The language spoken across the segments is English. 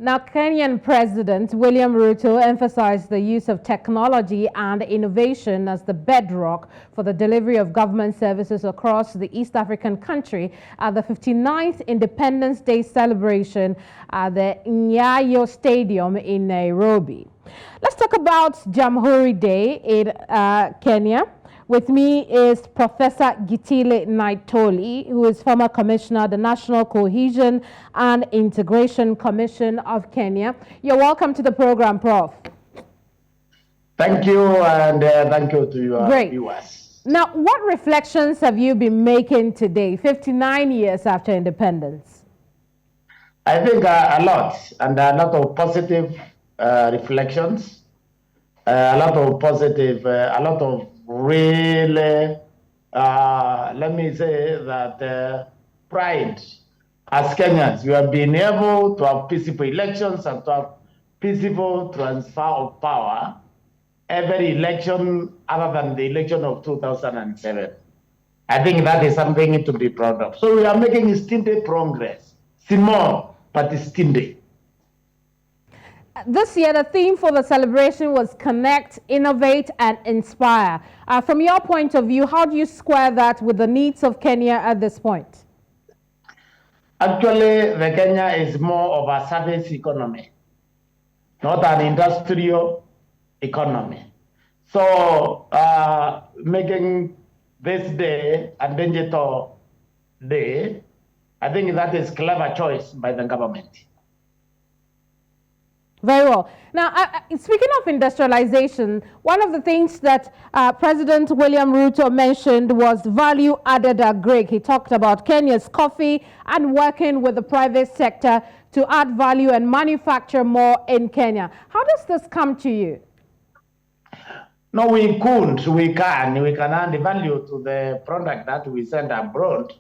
Now, Kenyan President William Ruto emphasized the use of technology and innovation as the bedrock for the delivery of government services across the East African country at the 59th Independence Day celebration at the Nyayo Stadium in Nairobi. Let's talk about Jamhuri Day in Kenya. With me is Professor Gitile Naituli, who is former commissioner of the National Cohesion and Integration Commission of Kenya. You're welcome to the program, Prof. Thank you, and thank you to your viewers. Now, what reflections have you been making today, 59 years after independence? I think a lot, and a lot of positive reflections, a lot of really, let me say that pride as Kenyans. We have been able to have peaceful elections and to have peaceful transfer of power every election other than the election of 2007. I think that is something to be proud of. So we are making steady progress. Small, but steady. This year, the theme for the celebration was Connect, Innovate, and Inspire. From your point of view, how do you square that with the needs of Kenya at this point? Actually, the Kenya is more of a service economy, not an industrial economy. So, making this day a digital day, I think that is a clever choice by the government. Very well. Now, speaking of industrialization, one of the things that President William Ruto mentioned was value-added Agric. He talked about Kenya's coffee and working with the private sector to add value and manufacture more in Kenya. How does this come to you? No, we couldn't. We can add value to the product that we send abroad.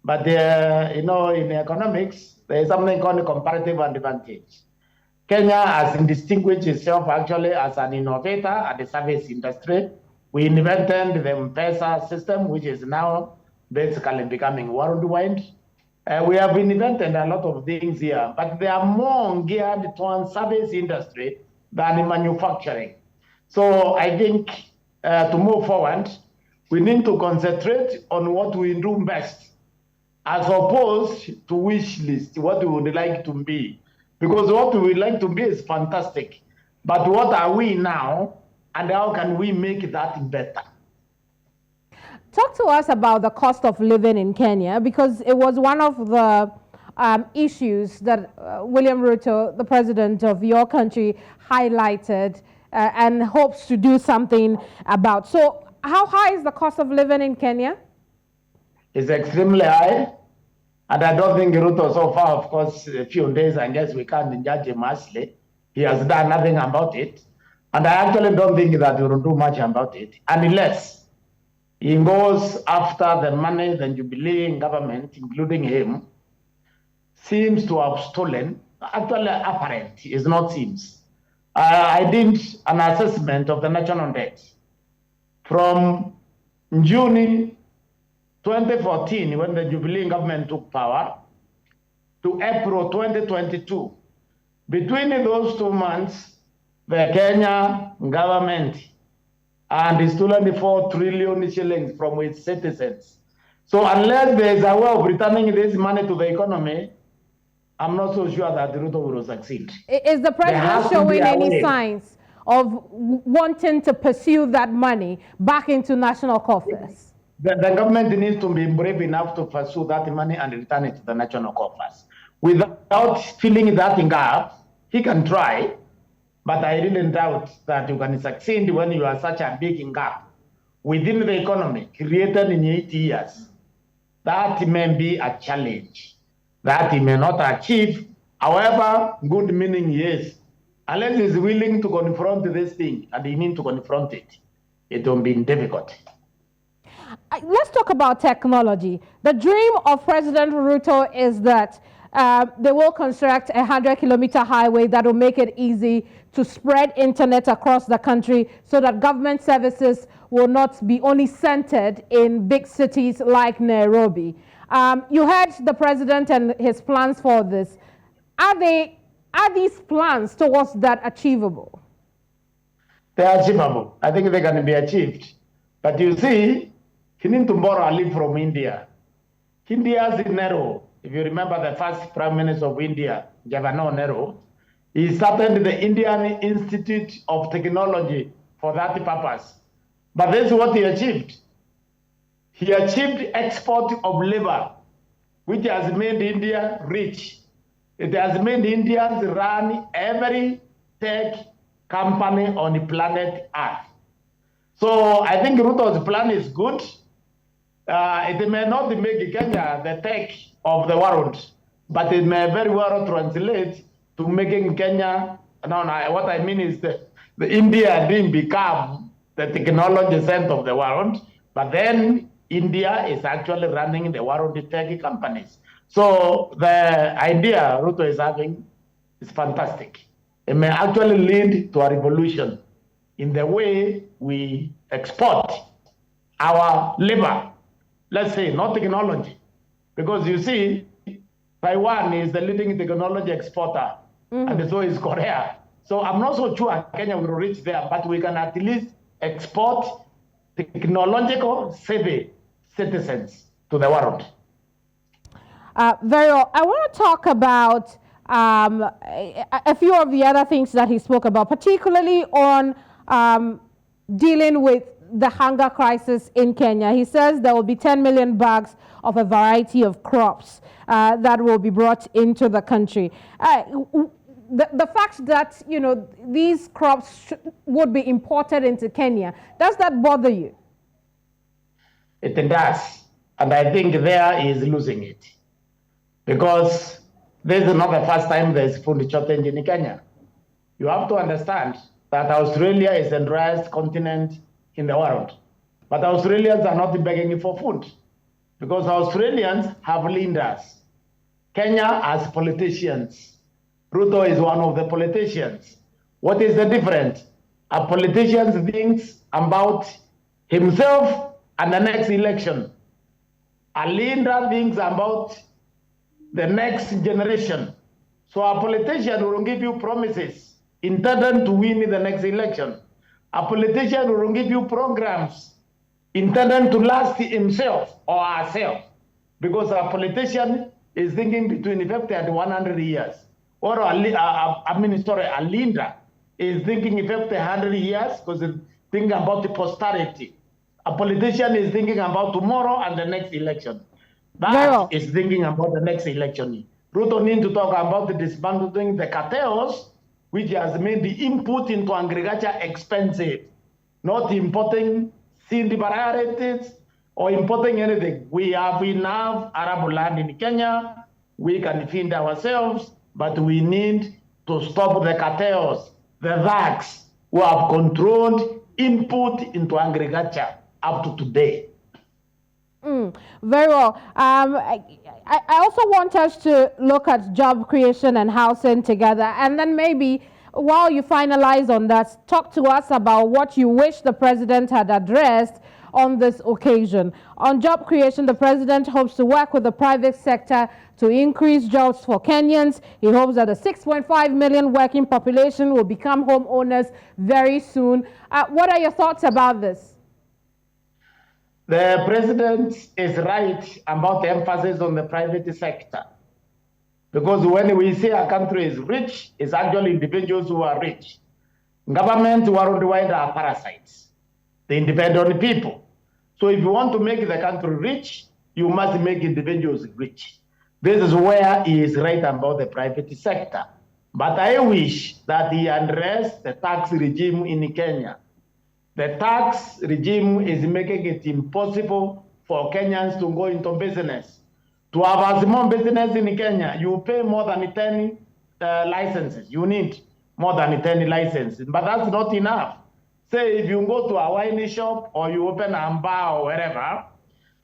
But, you know, in economics, there is something called comparative advantage. Kenya has distinguished itself actually as an innovator at the service industry. We invented the M-Pesa system, which is now basically becoming worldwide. We have invented a lot of things here, but they are more geared towards service industry than manufacturing. So I think to move forward, we need to concentrate on what we do best, as opposed to wish list, what we would like to be. Because what we would like to be is fantastic. But what are we now, and how can we make that better? Talk to us about the cost of living in Kenya, because it was one of the issues that William Ruto, the president of your country, highlighted and hopes to do something about. So how high is the cost of living in Kenya? It's extremely high. And I don't think Ruto so far, of course, a few days, I guess we can't judge him harshly. He has done nothing about it. And I actually don't think that he will do much about it, unless he goes after the money the Jubilee government, including him, seems to have stolen. Actually, apparent is not seems. I did an assessment of the national debt from June 2014, when the Jubilee government took power, to April 2022. Between those 2 months, the Kenya government and stolen 4 trillion shillings from its citizens. So unless there is a way of returning this money to the economy, I'm not so sure that Ruto will succeed. Is the president showing any signs of wanting to pursue that money back into national coffers? The government needs to be brave enough to pursue that money and return it to the national coffers. Without filling that gap, he can try, but I really doubt that you can succeed when you are such a big gap within the economy created in 8 years. That may be a challenge that he may not achieve. However, good meaning, yes. Unless he's willing to confront this thing, and he needs to confront it, it will be difficult. Let's talk about technology. The dream of President Ruto is that they will construct a 100-kilometer highway that will make it easy to spread internet across the country so that government services will not be only centered in big cities like Nairobi. You heard the president and his plans for this. Are they Are these plans towards that achievable? They are achievable. I think they can be achieved. But you see, he need to borrow a leaf from India. India's Nehru, if you remember the first Prime Minister of India, Jawaharlal Nehru, he started the Indian Institute of Technology for that purpose. But this is what he achieved. He achieved export of labor, which has made India rich. It has made Indians run every tech company on the planet Earth. So I think Ruto's plan is good. It may not make Kenya the tech of the world, but it may very well translate to making Kenya, what I mean is the India didn't become the technology center of the world, but then India is actually running the world tech companies. So the idea Ruto is having is fantastic. It may actually lead to a revolution in the way we export our labor. Let's say, not technology. Because you see, Taiwan is the leading technology exporter, and so is Korea. So I'm not so sure Kenya will reach there, but we can at least export technological savvy citizens to the world. Very well. I want to talk about a few of the other things that he spoke about, particularly on dealing with the hunger crisis in Kenya. He says there will be 10 million bags of a variety of crops that will be brought into the country. The fact that, you know, these crops would be imported into Kenya, does that bother you? It does. And I think there is losing it. Because this is not the first time there is food shortage in Kenya. You have to understand that Australia is the driest continent in the world. But Australians are not begging for food because Australians have leaders. Kenya has politicians. Ruto is one of the politicians. What is the difference? A politician thinks about himself and the next election. A leader thinks about the next generation. So a politician will give you promises intended to win the next election. A politician will give you programs intended to last himself or herself, because a politician is thinking between 50 and 100 years. Or a leader is thinking 50, 100 years because he's thinking about the posterity. A politician is thinking about tomorrow and the next election. That is thinking about the next election. Ruto needs to talk about the dismantling the cartels, which has made the input into agriculture expensive, not importing seed varieties or importing anything. We have enough arable land in Kenya. We can feed ourselves, but we need to stop the cartels, the thugs who have controlled input into agriculture up to today. Very well. I also want us to look at job creation and housing together, and then maybe while you finalize on that, talk to us about what you wish the president had addressed on this occasion. On job creation, the president hopes to work with the private sector to increase jobs for Kenyans. He hopes that the 6.5 million working population will become homeowners very soon. What are your thoughts about this? The president is right about the emphasis on the private sector. Because when we say a country is rich, it's actually individuals who are rich. Governments worldwide are parasites. They depend on the people. So if you want to make the country rich, you must make individuals rich. This is where he is right about the private sector. But I wish that he addressed the tax regime in Kenya. The tax regime is making it impossible for Kenyans to go into business. To have a small business in Kenya, you pay more than 10 licenses. You need more than 10 licenses, but that's not enough. Say if you go to a wine shop or you open a bar or wherever,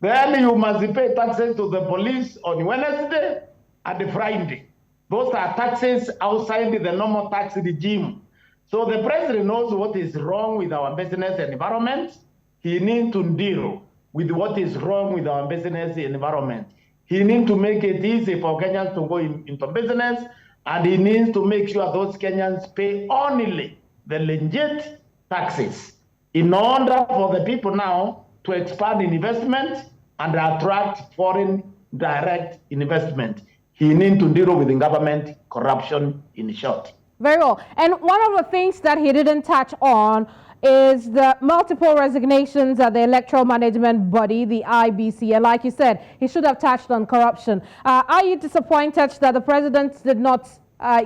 then you must pay taxes to the police on Wednesday and Friday. Those are taxes outside the normal tax regime. So the president knows what is wrong with our business environment. He needs to deal with what is wrong with our business environment. He needs to make it easy for Kenyans to go into business, And he needs to make sure those Kenyans pay only the legit taxes in order for the people now to expand in investment and attract foreign direct investment. He needs to deal with the government corruption in short. Very well. And one of the things that he didn't touch on is the multiple resignations at the Electoral Management Body, the IBC. And like you said, he should have touched on corruption. Are you disappointed that the president did not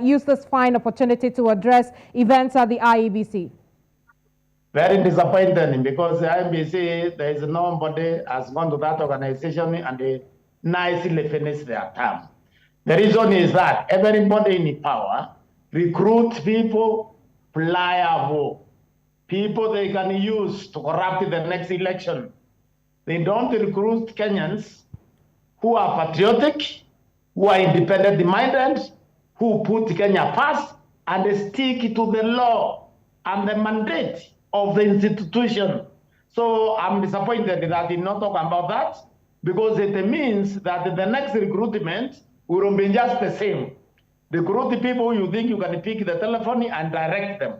use this fine opportunity to address events at the IEBC? Very disappointing, because the IBC, there is nobody has gone to that organization and they nicely finished their term. The reason is that everybody in power recruit people, pliable, people they can use to corrupt the next election. They don't recruit Kenyans who are patriotic, who are independent-minded, who put Kenya first and they stick to the law and the mandate of the institution. So I'm disappointed that he not talk about that, because it means that the next recruitment will be just the same. Recruit the people you think you can pick the telephone and direct them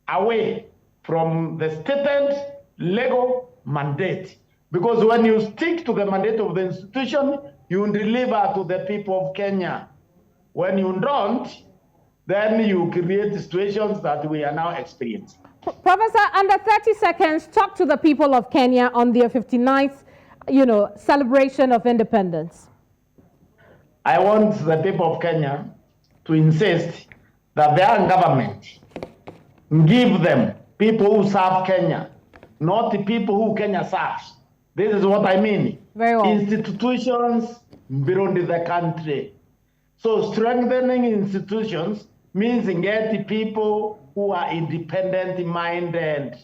away from the stated legal mandate. Because when you stick to the mandate of the institution, you deliver to the people of Kenya. When you don't, then you create situations that we are now experiencing. Professor, under 30 seconds, talk to the people of Kenya on their 59th, celebration of independence. I want the people of Kenya to insist that their government give them people who serve Kenya, not the people who Kenya serves. This is what I mean. Very well. Institutions beyond the country. So strengthening institutions means get people who are independent-minded,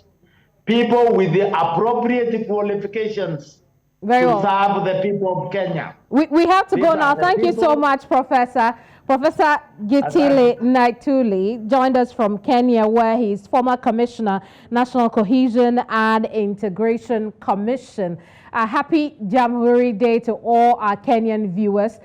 people with the appropriate qualifications Very to well. serve the people of Kenya. We have to go now. Thank you so much, Professor. Professor Gitile Naituli joined us from Kenya, where he's former Commissioner, National Cohesion and Integration Commission. A happy Jamhuri Day to all our Kenyan viewers.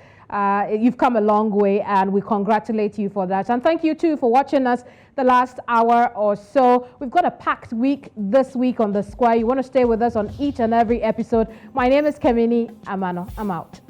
You've come a long way, and we congratulate you for that. And thank you, too, for watching us the last hour or so. We've got a packed week this week on The Square. You want to stay with us on each and every episode. My name is Keminni Amanor. I'm out.